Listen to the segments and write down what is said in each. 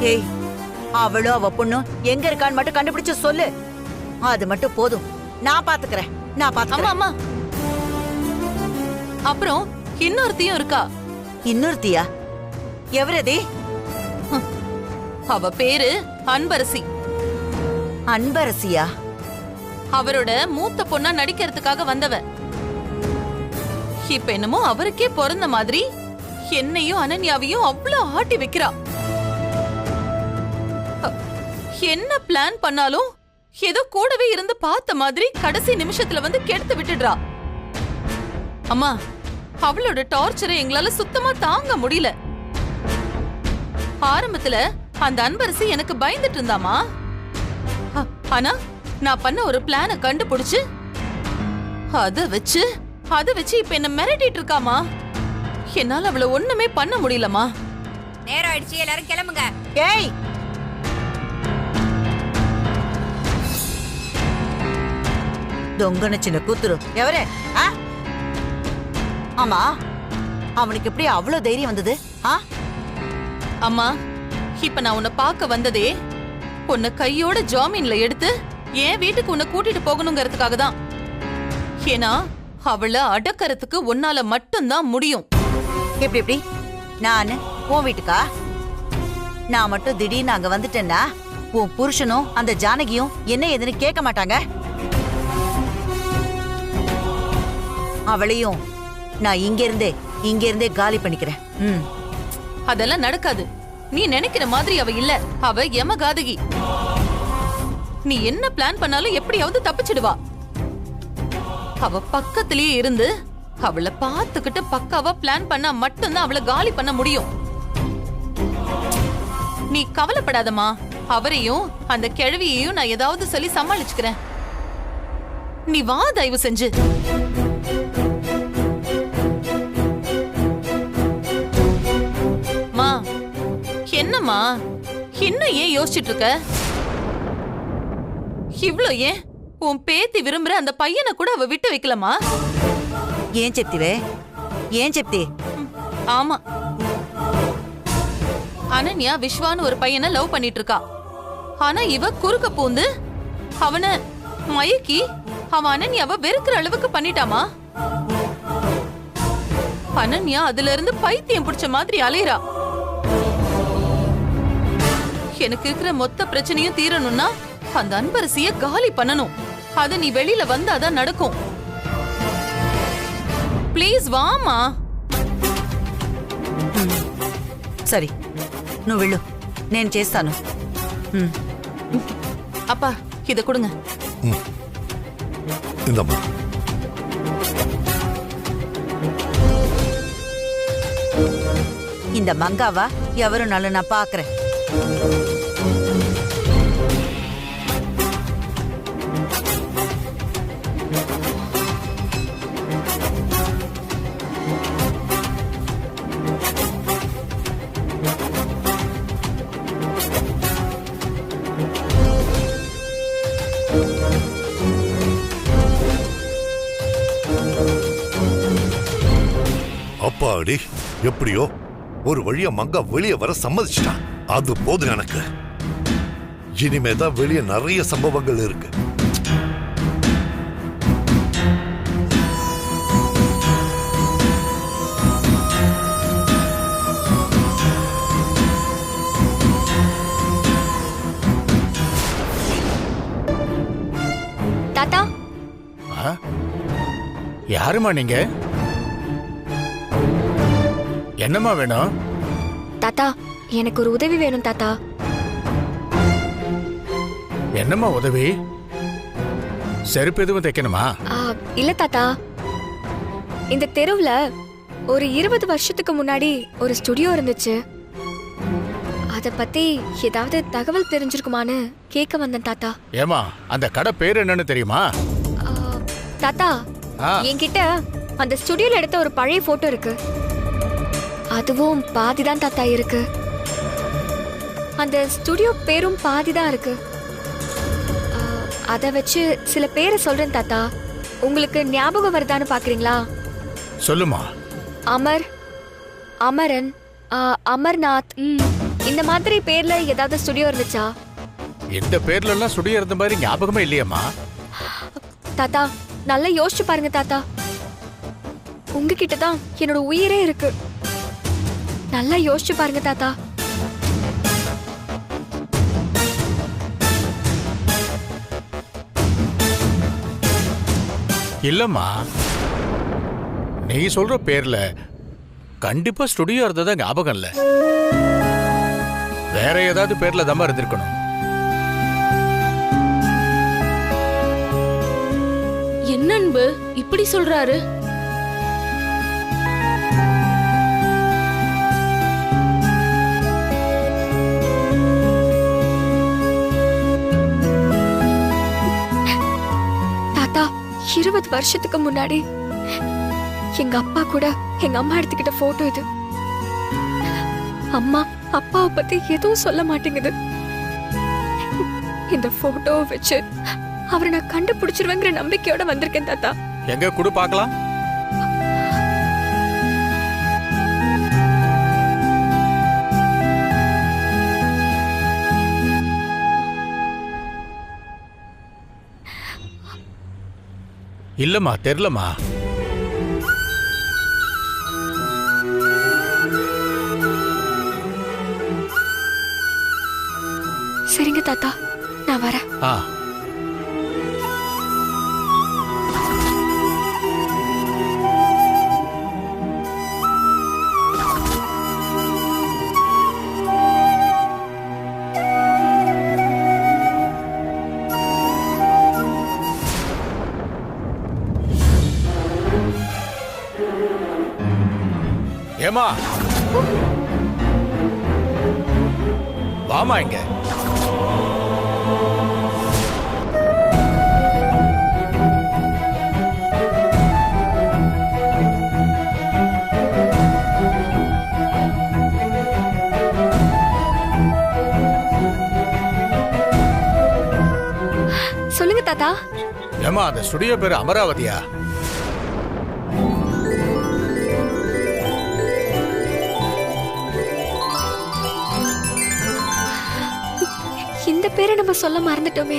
ஏய், அவளும் அவ பொண்ணும் எங்க இருக்கான்னு மட்டும் கண்டுபிடிச்சு சொல்லு. அது மட்டும் போதும். நான் பாத்துக்கிறேன். அம்மா அப்புறம் இன்னொருத்தியும் இருக்கா. இன்னொருத்தியா? எவரதி? அவ பேரு அன்பரசி. அன்பரசியா? அவரோட மூத்த பொண்ணா நடிக்கிறதுக்காக வந்தவ. இப்ப என்னமோ அவருக்கே பிறந்த மாதிரி என்னையும் அனன்யாவையும் அவ்வளவு ஆட்டி வைக்கிறா. என்ன பிளான் பண்ணாலும் ஏதோ கூடவே இருந்து பார்த்த மாதிரி கடைசி நிமிஷத்துல வந்து கெடுத்து விட்டுடுறா. அம்மா, அவளோட டார்ச்சரை எங்களால சுத்தமா தாங்க முடியல. ஆரம்பத்துல அந்த அன்பரசி எனக்கு பயந்துட்டு இருந்தாமா. ஆனா நான் பண்ண ஒரு பிளான கண்டுபிடிச்சு அத வச்சு இப்ப என்ன மிரட்டிட்டு இருக்காமா. என்னால அவள ஒண்ணுமே பண்ண முடியலமா. நேரம் ஆயிடுச்சு, எல்லாரும் கிளம்புங்க. ஏய், தொங்கன சின்ன கூத்துரு எவரே? ஆமா, அவனுக்கு எப்படி அவ்வளவு தைரியம் வந்தது? அம்மா, இப்ப நான் உன்னை பார்க்க வந்ததே உன்னை கையோட ஜாமீன்ல எடுத்து என் வீட்டுக்கு உன்னை கூட்டிட்டு போகணுங்கிறதுக்காக தான். ஏன்னா அவளை அடக்கறதுக்கு உன்னால மட்டும்தான் முடியும். எப்படி எப்படி? நான் உன் வீட்டுக்கா? நான் மட்டும் திடீர்னு அங்க வந்துட்டேன்னா உன் புருஷனும் அந்த ஜானகியும் என்ன ஏதுன்னு கேட்க மாட்டாங்க? அவளையும் நான் இங்க இருந்தே காலி பண்ணிக்கிறேன். அதெல்லாம் நடக்காது. நீ நினைக்கிற மாதிரி அவ இல்ல. அவ யமகாதகி. நீ என்ன பிளான் பண்ணாலும் எப்படியாவது தப்பிச்சிடுவா. அவ பக்கத்திலேயே இருந்து அவளை பார்த்துக்கிட்டு பக்காவா பிளான் பண்ணா மட்டும்தான் அவளை காலி பண்ண முடியும். நீ கவலைப்படாதம்மா. அவரையும் அந்த கிழவியையும் நான் ஏதாவது சொல்லி சமாளிச்சுக்கிறேன். நீ வா, தயவு செஞ்சு. மா, என்னம்மா இன்னும் ஏன் யோசிச்சுட்டு இருக்க? இவ்ளோ ஏன் உன் பேத்தி விரும்புற அந்த பையனை கூட அவ விட்டு வைக்கலமா? ஏன் செப்திவே? ஏன் செப்தி? ஆமா, அனன்யா விஸ்வான்னு ஒரு பையனை லவ் பண்ணிட்டு இருக்கா. ஆனா இவ குறுக்க பூந்து அவனை மயக்கி அவன் அனன்யாவை வெறுக்கிற அளவுக்கு பண்ணிட்டாமா. அனன்யா அதுல இருந்து பைத்தியம் பிடிச்ச மாதிரி அலையறா. எனக்கு இருக்கிற மொத்த பிரச்சனையும் தீரணும்னா அந்த அன்பரசிய காலி பண்ணணும். அது நீ வெளியில வந்தாதான் நடக்கும். ప్లీజ్ వామా. సరే నువ్వు వెళ్ళు, నేను చేస్తాను. அப்பா, இத கொடுங்க. இந்தம்மா. இந்த மங்காவா எவரும் நல்ல நான் பாக்குறேன். அப்பாடி, எப்படியோ ஒரு வழியா மங்கா வெளியே வர சம்மதிச்சிட்டான். அது போதும் எனக்கு. இனிமேதான் வெளியே நிறைய சம்பவங்கள் இருக்கு. தாத்தா, யாருமா நீங்க? என்னம்மா வேணும்? தாத்தா, எனக்கு ஒரு உதவி வேணும் தாத்தா. என்னம்மா உதவி? செருப்பு எதுவும் தைக்கணுமா? இல்ல தாத்தா, இந்த தெருவுல ஒரு 20 வருஷத்துக்கு முன்னாடி ஒரு ஸ்டுடியோ இருந்துச்சு. அத பத்தி ஏதாவது தகவல் தெரிஞ்சிருக்குமான்னு கேட்க வந்தேன் தாத்தா. ஏமா, அந்த கடை பேர் என்னன்னு தெரியுமா? தாத்தா, என்கிட்ட அந்த ஸ்டுடியோல எடுத்த ஒரு பழைய போட்டோ இருக்கு. அதுவும் பாதிதான் தாத்தா இருக்கு. அந்த ஸ்டுடியோ பேரும் பாதிதான் இருக்கு. அத வச்சு சில பேரை சொல்றேன் தாத்தா. உங்களுக்கு ஞாபகம் வருதான்னு பாக்குறீங்களா? சொல்லுமா. அமர், அமரன், அமர்நாத், இந்த மாதிரி பேர்ல ஏதாவது ஸ்டுடியோ இருந்துச்சா? இந்த பேர்ல எல்லாம் ஸ்டுடியோ இருந்த மாதிரி ஞாபகமே இல்லையம்மா. தாத்தா நல்லா யோசிச்சு பாருங்க தாத்தா. உங்ககிட்ட தான் என்னோட உயிரே இருக்கு. நல்லா யோசிச்சு பாருங்க தாத்தா. இல்லம்மா, நீ சொல்ற பேர்ல கண்டிப்பா ஸ்டுடியோ இருந்ததா ஞாபகம் இல்ல. வேற ஏதாவது பேர்ல தான் இருந்திருக்கணும். என்ன அன்பு இப்படி சொல்றாரு? தாத்தா 20 வருஷத்துக்கு முன்னாடி எங்க அப்பா கூட எங்க அம்மா எடுத்துக்கிட்ட போட்டோ இது. அம்மா அப்பாவை பத்தி எதுவும் சொல்ல மாட்டேங்குது. இந்த போட்டோவை வச்சு அவரை நான் கண்டுபிடிச்சிருவேங்கிற நம்பிக்கையோட வந்திருக்கேன் தாத்தா. எங்க குடு பார்க்கலாம். இல்லம்மா, தெரியலம்மா. சரிங்க தாத்தா, நான் வரேன். ஆ, ஏமா வாமா இங்க. சொல்லுங்க தாத்தா. ஏமா, அந்த ஸ்டுடியோ பேரு அமராவதியா? இந்த பேரை நம்ம சொல்ல மறந்துட்டோமே.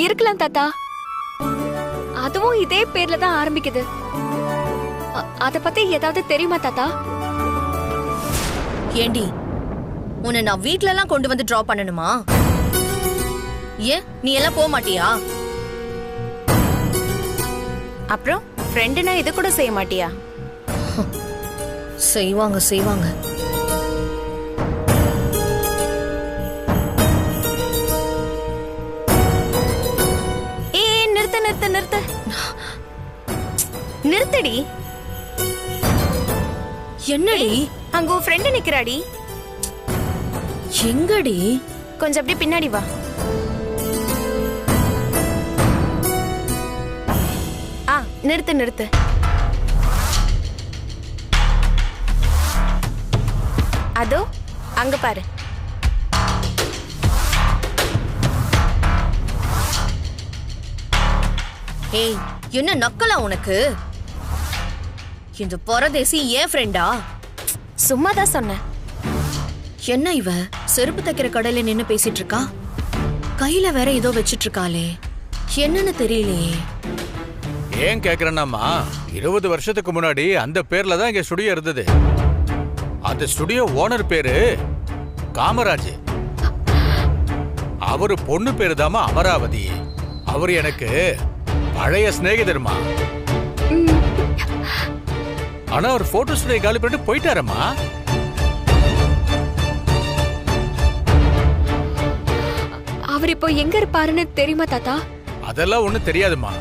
இருக்கலாம் தாத்தா. அதுவும் இதே பேர்ல தான் ஆரம்பிக்குது. அத பத்தி ஏதாவது தெரியுமா தாத்தா? ஏண்டி, உன்னை நான் வீட்ல எல்லாம் கொண்டு வந்து டிராப் பண்ணணுமா? ஏன் நீ எல்லாம் போக மாட்டியா? அப்புறம் ஃப்ரெண்டுனா இது கூட செய்ய மாட்டியா? செய்வாங்க செய்வாங்க. நிறுத்தடி. என்னடி? அங்க உன் ஃப்ரெண்டு நிக்கிறாடி. எங்கடி? கொஞ்சம் அப்படியே பின்னாடி வா. நிறுத்து நிறுத்து. அதோ அங்க பாரு. ஏய், என்ன நக்கலா உனக்கு? இந்த பரதேசி ஏன் ஃப்ரெண்டா? சும்மாதான் சொன்னேன். என்ன இவ செருப்பு தைக்கிற கடையில நின்னு பேசிட்டு இருக்கா? கையில வேற ஏதோ வச்சிட்டு இருக்காளே, என்னன்னு தெரியலையே. ஏன் கேக்குறேன்னாமா, 20 வருஷத்துக்கு முன்னாடி அந்த பேர்ல தான் இங்க ஸ்டுடியோ இருந்தது. அந்த ஸ்டுடியோ ஓனர் பேரு காமராஜ். அவரு பொண்ணு பேரு தாமா அமராவதி. அவரு எனக்கு பழைய சிநேகிதருமா. ஆனா ஒரு போட்டோ ஸ்டுடியோ காலி பண்ணிட்டு போயிட்டாரம்மா. அவர் இப்போ எங்க இருப்பாருன்னு தெரியுமா தாத்தா? அதெல்லாம் ஒண்ணும் தெரியாதுமா.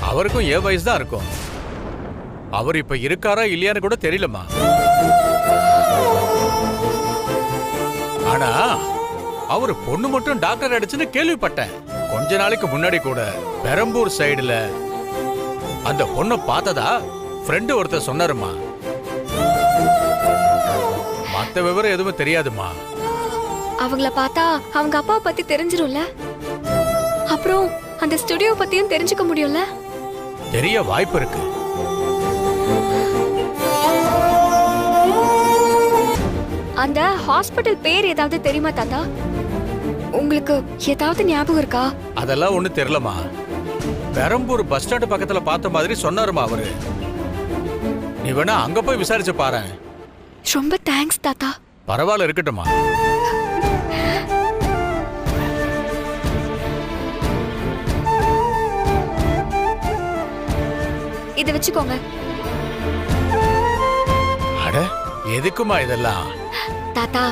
அவருக்கும் ஏன் வயசு தான் இருக்கும். அவர் இப்ப இருக்காரா இல்லையான்னு கூட தெரியலமா. ஆனா அவரு பொண்ணு மட்டும் டாக்டர் அடிச்சுன்னு கேள்விப்பட்டேன். கொஞ்ச நாளைக்கு முன்னாடி கூட பெரம்பூர் சைடுல அந்த பொண்ணை பார்த்ததா ஃப்ரெண்டு ஒருத்தர் சொன்னாருமா. மத்த விவரம் எதுவும் தெரியாதுமா. அவங்கள பார்த்தா அவங்க அப்பாவை பத்தி தெரிஞ்சிரும்ல. அப்புறம் அந்த ஸ்டுடியோ பத்தியும் தெரிஞ்சுக்க முடியும்ல. தெரிய வாய்ப்பு இருக்கு. அந்த ஹாஸ்பிட்டல் பேர் ஏதாவது தெரியுமா தாத்தா? உங்களுக்கு ஏதாவது ஞாபகம் இருக்கா? அதெல்லாம் ஒண்ணு தெரியலமா. பெரம்பூர் பஸ் ஸ்டாண்ட் பக்கத்துல பார்த்த மாதிரி சொன்னாருமா அவரு. நீ வேணா அங்க போய் விசாரிச்சு பாரு. ரொம்ப தேங்க்ஸ் தாத்தா. பரவாயில்ல, இருக்கட்டுமா. இத வச்சுக்கோங்க. அட, எதுக்குமா இதெல்லாம்? தாத்தா,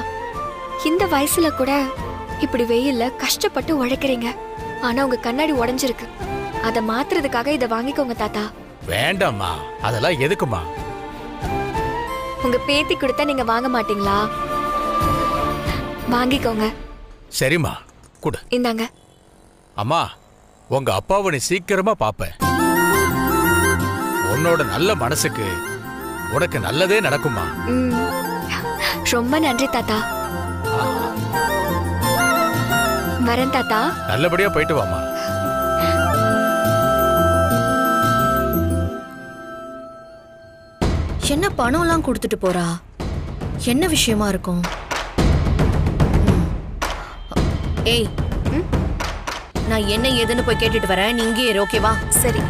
இந்த வயசுல கூட இப்படி வெயில்ல கஷ்டப்பட்டு உழைக்கிறீங்க. ஆனா உங்க கண்ணாடி உடைஞ்சிருக்கு. அத மாத்துறதுக்காக இத வாங்கிக்கோங்க தாத்தா. வேண்டாம்மா, அதெல்லாம் எதுக்குமா? உங்க பேத்தி கொடுத்தா நீங்க வாங்க மாட்டீங்களா? வாங்கிக்கோங்க. சரிம்மா, குடு. இந்தாங்க. அம்மா, உங்க அப்பாவை நீ சீக்கிரமா பாப்ப. உன்னோட நல்ல மனசுக்கு உனக்கு நல்லதே நடக்குமா. ரொம்ப நன்றி தாத்தா. வரேன் தாத்தா. நல்லபடியா போயிட்டு வாமா. என்ன பணம் எல்லாம் கொடுத்துட்டு போறா? என்ன விஷயமா இருக்கும்? ஏய், நான் என்ன ஏதுன்னு போய் கேட்டுட்டு வரேன். நீ இங்கே இரு, ஓகேவா? சரி.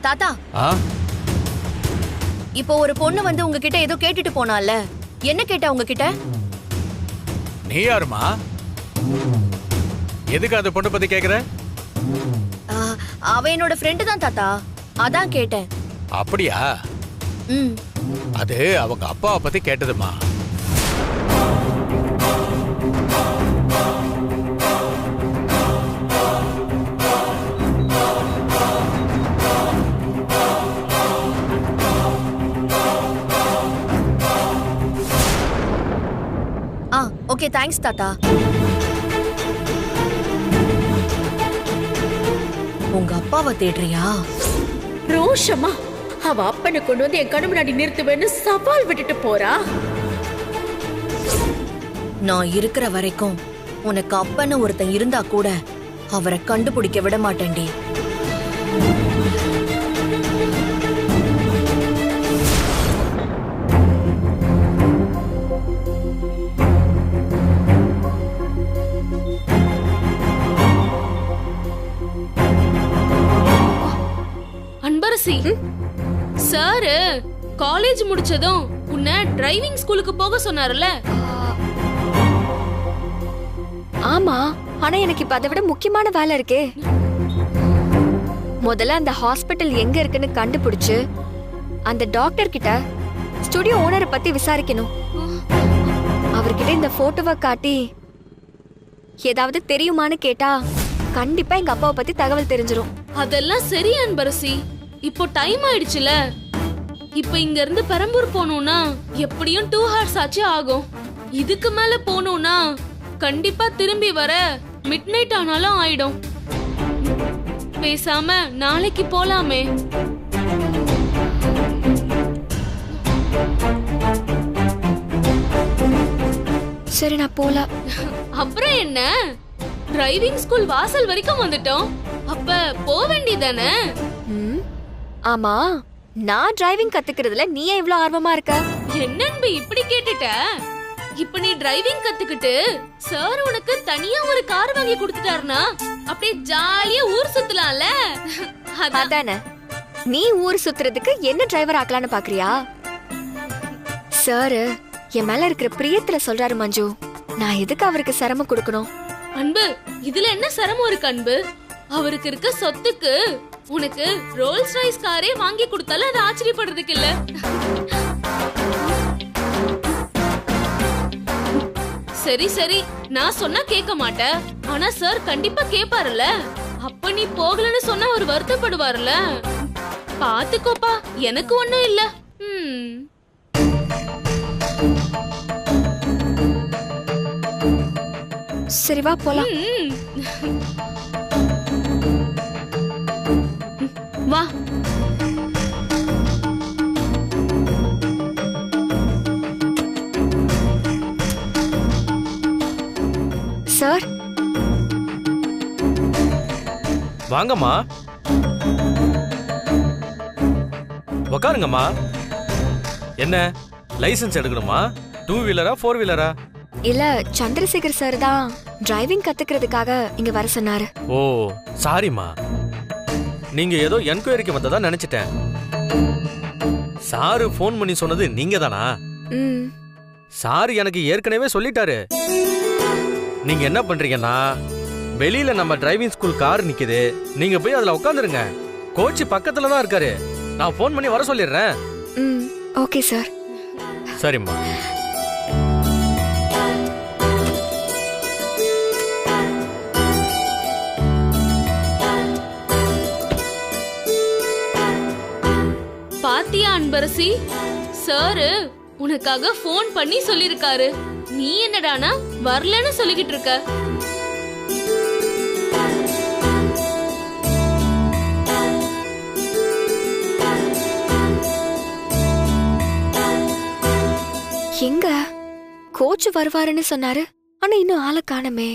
தாத்தா, இப்போ ஒரு பொண்ணு வந்து உங்ககிட்ட ஏதோ கேட்டுட்டு போனால, என்ன கேட்டா உங்ககிட்ட? நீ யாருமா? எதுக்கு அந்த பொண்ணு பத்தி கேக்குற? அவ என்னோட ஃப்ரெண்டு தான் தாத்தா, அதான் கேட்டேன். அப்படியா? அது அவங்க அப்பாவை பத்தி கேட்டதுமா. ஓகே, தேங்க்ஸ் தாத்தா. உங்க அப்பாவை தேடுறியா? ரோஷமா அவ அப்பனை கொண்டு வந்து என் கண்ணு முன்னாடி நிறுத்துவேன்னு சவால் விட்டுட்டு போறா. நான் இருக்கிற வரைக்கும் உனக்கு அப்பன்னு ஒருத்தன் இருந்தா கூட அவரை கண்டுபிடிக்க விட மாட்டேன்டி. அன்பரசி, சார் காலேஜ் முடிச்சதும் உன்னை டிரைவிங் ஸ்கூலுக்கு போக சொன்னார்ல? ஆமா, ஆனா எனக்கு இப்ப அதை விட முக்கியமான வேலை இருக்கே. முதல்ல அந்த ஹாஸ்பிட்டல் எங்க இருக்குன்னு கண்டுபிடிச்சு அந்த டாக்டர் கிட்ட ஸ்டுடியோ ஓனரை பத்தி விசாரிக்கணும். அவர்கிட்ட இந்த போட்டோவை காட்டி ஏதாவது தெரியுமான்னு கேட்டா கண்டிப்பா எங்க அப்பாவை பத்தி தகவல் தெரிஞ்சிரும். அதெல்லாம் சரி அன்பரசி, இப்போ டைம் ஆயிடுச்சுல. இப்போ இங்க இருந்து பெரம்பூர் போகணும்னா எப்படியும் 2 hours ஆச்சு ஆகும். இதுக்கு மேல போகணும்னா கண்டிப்பா திரும்பி வர மிட்நைட் ஆனாலும் ஆயிடும். பேசாம நாளைக்கு போலாமே. சரி, நான் போல. அப்புறம் என்ன, டிரைவிங் ஸ்கூல் வாசல் வரைக்கும் வந்துட்டோம். அப்ப போக வேண்டியதானே? ஆமா, நான் டிரைவிங் கத்துக்கிறதுல நீ ஏன் இவ்ளோ ஆர்வமா இருக்க? என்னன்னு இப்படி கேட்டுட்ட? இப்ப நீ டிரைவிங் கத்துக்கிட்டு சார் உனக்கு தனியா ஒரு கார் வாங்கி கொடுத்துட்டாருனா அப்படியே ஜாலியா ஊர் சுத்தலாம்ல. அதானே, நீ ஊர் சுத்துறதுக்கு என்ன டிரைவர் ஆக்கலான்னு பாக்குறியா? சார் என் மேல இருக்கிற பிரியத்துல சொல்றாரு மஞ்சு. நான் எதுக்கு அவருக்கு சிரமம் கொடுக்கணும்? அன்பு, இதுல என்ன சிரமம் இருக்கு அன்பு? அவருக்கு இருக்க சொத்துக்கு உனக்கு ரோல்ஸ் ராய்ஸ் காரே வாங்கி கொடுத்தாலும் அது ஆச்சரியப்படுறதுக்கு இல்ல. சரி சரி, நான் சொன்னா கேட்க மாட்டேன். ஆனா சார் கண்டிப்பா கேப்பாருல்ல. அப்ப நீ போகலன்னு சொன்னா அவர் வருத்தப்படுவார்ல. பாத்துக்கோப்பா, எனக்கு ஒண்ணும் இல்ல. சரி, வா போலாம். வா. வாங்கம்மா, உக்காருங்கம்மா. என்ன லைசென்ஸ் எடுக்கணுமா? 2 வீலரா 4 வீலரா? இல்ல, சந்திரசேகர் சார் தான் டிரைவிங் கத்துக்கிறதுக்காக இங்க வர சொன்னாரு. ஓ சாரிம்மா, நீங்க ஏதோ என்கொயரிக்கு வந்ததா நினைச்சிட்டேன். சாரு ஃபோன் பண்ணி சொன்னது நீங்க தானா? சாரு எனக்கு ஏற்கனவே சொல்லிட்டாரு. நீங்க என்ன பண்றீங்கன்னா, வெளியில நம்ம டிரைவிங் ஸ்கூல் கார் நிக்குது, நீங்க போய் அதுல உட்காந்துருங்க. கோச் பக்கத்துல தான் இருக்காரு, நான் ஃபோன் பண்ணி வர சொல்லிடுறேன். Okay sir. சரிம்மா. பாத்தியா அன்பரசி, சாரு உனக்காக ஃபோன் பண்ணி சொல்லிருக்காரு. நீ என்னடானா வரலன்னு சொல்லிக்கிட்டு இருக்க. எங்க கோச் வருவாருன்னு சொன்னாரு, ஆனா இன்னும் ஆளை காணமே.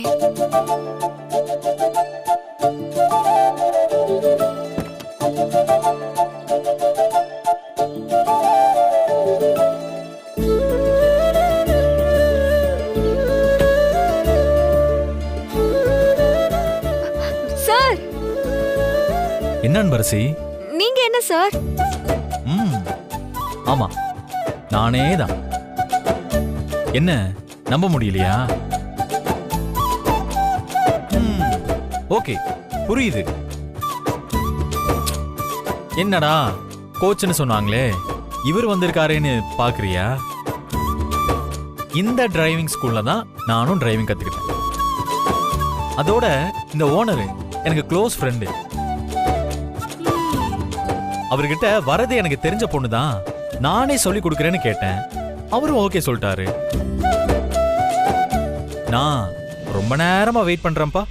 சார், என்ன அன்பரசி? நீங்க என்ன சார்? ஆமா, நானே தான். என்ன நம்ப முடியலையா? ஓகே, புரியுது. என்னடா கோச்னு சொன்னாங்களே, இவர் வந்திருக்காருன்னு பாக்குறியா? இந்த டிரைவிங் ஸ்கூல்ல தான் நானும் டிரைவிங் கத்துக்கிட்டேன். அதோட இந்த ஓனர் எனக்கு க்ளோஸ் ஃப்ரெண்டு. அவர்கிட்ட வரது எனக்கு தெரிஞ்ச பொண்ணு தான், நானே சொல்லி கொடுக்கறேன்னு கேட்டேன். அவரும் ஓகே சொல்லிட்டாரு. நான் ரொம்ப நேரமா வெயிட் பண்றேன்ப்பா.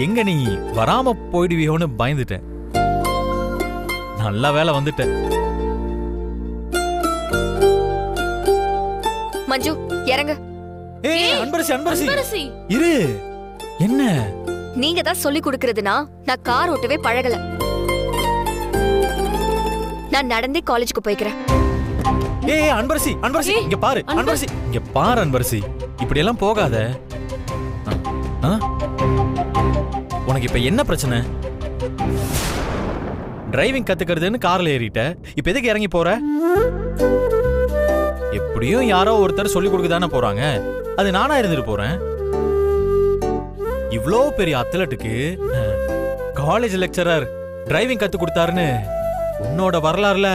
எங்க நீ வராம போயிடுவியோன்னு பயந்துட்டேன். நல்ல வேலை வந்துட்டேன். மஞ்சு இறங்க. ஏய் அன்பரசி, அன்பரசி அன்பரசி, இரு. என்ன நீங்க தான் சொல்லி கொடுக்கறதுனா நான் கார் ஓட்டவே பழகல. நான் நடந்தே காலேஜுக்கு போய்க்கிறேன். ஏய் அன்பரசி, அன்பரசி இங்க பாரு. அன்பரசி இங்க பாரு. அன்பரசி இப்படி எல்லாம் போகாத. உனக்கு இப்ப என்ன பிரச்சனை? டிரைவிங் கத்துக்கிறதுன்னு கார்ல ஏறிட்ட, இப்ப எதுக்கு இறங்கி போற? எப்படியும் யாரோ ஒருத்தர் சொல்லி கொடுக்கதானே போறாங்க, அது நானா இருந்துட்டு போறேன். இவ்ளோ பெரிய அத்லட்டுக்கு காலேஜ் லெக்சரர் டிரைவிங் கத்து கொடுத்தாருன்னு உன்னோட வரலாறுல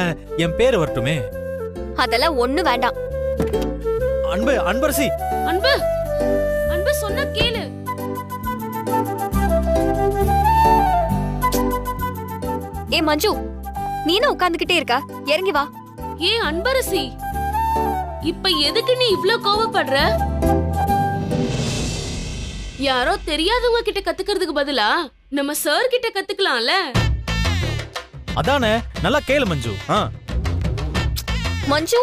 என் பேரு வரட்டுமே. அதெல்லாம் ஒண்ணு வேண்டாம். அன்பு, அன்பரசி, அன்பு, அன்பு சொன்னா கேளு. ஏ மஞ்சு, நீனா உட்கார்ந்துகிட்டே இருக்கா? இறங்கி வா. ஏ அன்பரசி, இப்ப எதுக்கு நீ இவ்ளோ கோவப்படுற? யாரோ தெரியாதவங்க கிட்ட கத்துக்கிறதுக்கு பதிலா நம்ம சார் கிட்ட கத்துக்கலாம்ல. அதானே, நல்லா கேளு மஞ்சு. மஞ்சு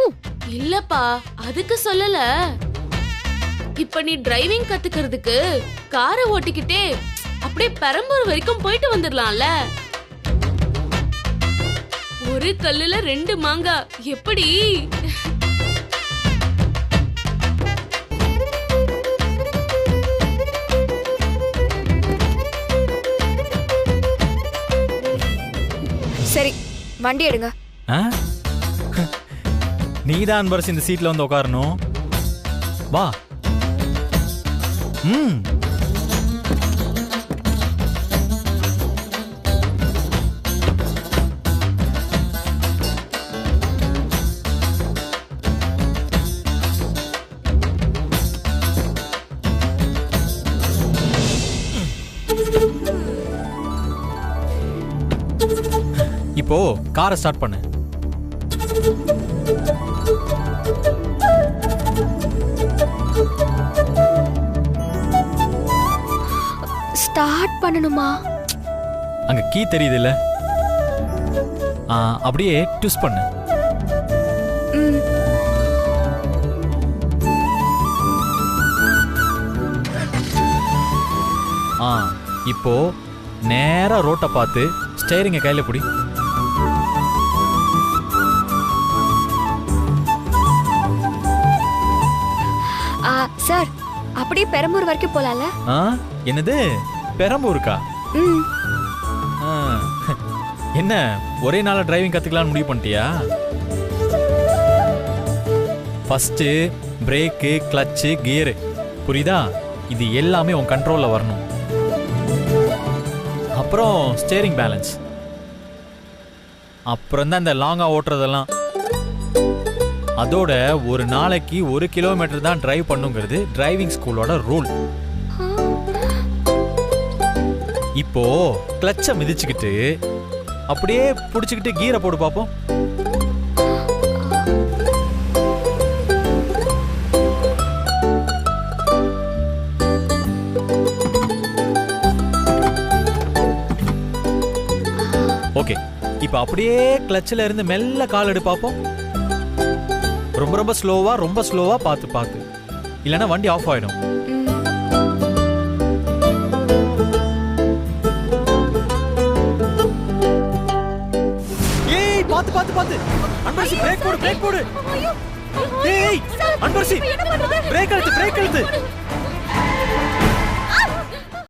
இல்லப்பா, அதுக்கு சொல்லல. இப்ப நீ டிரைவிங் கத்துக்கிறதுக்கு காரை ஓட்டிக்கிட்டே அப்படியே பெரம்பூர் வரைக்கும் போயிட்டு வந்துடலாம்ல. ஒரு கல்லுல 2 மாங்காய் எப்படி? சரி, வண்டி எடுங்க. நீதான் அன்பரசி இந்த சீட்ல வந்து உட்காரணும். வா. இப்போ காரை ஸ்டார்ட் பண்ணு. ஸ்டார்ட் பண்ணணுமா? அங்க கீ தெரியுது இல்ல, அப்படியே ட்விஸ்ட் பண்ணு. இப்போ நேரா ரோட்டை பார்த்து ஸ்டேரிங்க கையில பிடி. சார் அப்படியே பெரம்பூர் வரைக்கும் போலாம்ல? என்னது பெரம்பூருக்கா? என்ன ஒரே நாள டிரைவிங் கத்துக்கலாம்னு முடிவு பண்ணிட்டியா? ஃபர்ஸ்ட் பிரேக்கு, கிளச்சு, கியரு, புரியுதா? இது எல்லாமே உன் கண்ட்ரோல்ல வரணும். அப்புறம் ஸ்டேரிங் பேலன்ஸ், அப்புறம் தான் இந்த லாங்கா ஓட்டுறதெல்லாம். அதோட ஒரு நாளைக்கு 1 கிலோமீட்டர் தான் டிரைவ் பண்ணுங்கிறது டிரைவிங் ஸ்கூலோட ரூல். இப்போ கிளச்சை மிதிச்சுக்கிட்டு அப்படியே புடிச்சுக்கிட்டு கீரை போடு பாப்போம். ஓகே, இப்போ அப்படியே கிளச்சில் இருந்து மெல்ல கால் எடு பாப்போம். ரொம்ப ரொம்ப ஸ்லோவா பார்த்து, இல்லைன்னா வண்டி ஆஃப் ஆயிடும். ஏய் பார்த்து அன்பரசி, பிரேக் போடு. ஏய் அன்பரசி, பிரேக் அழுத்து.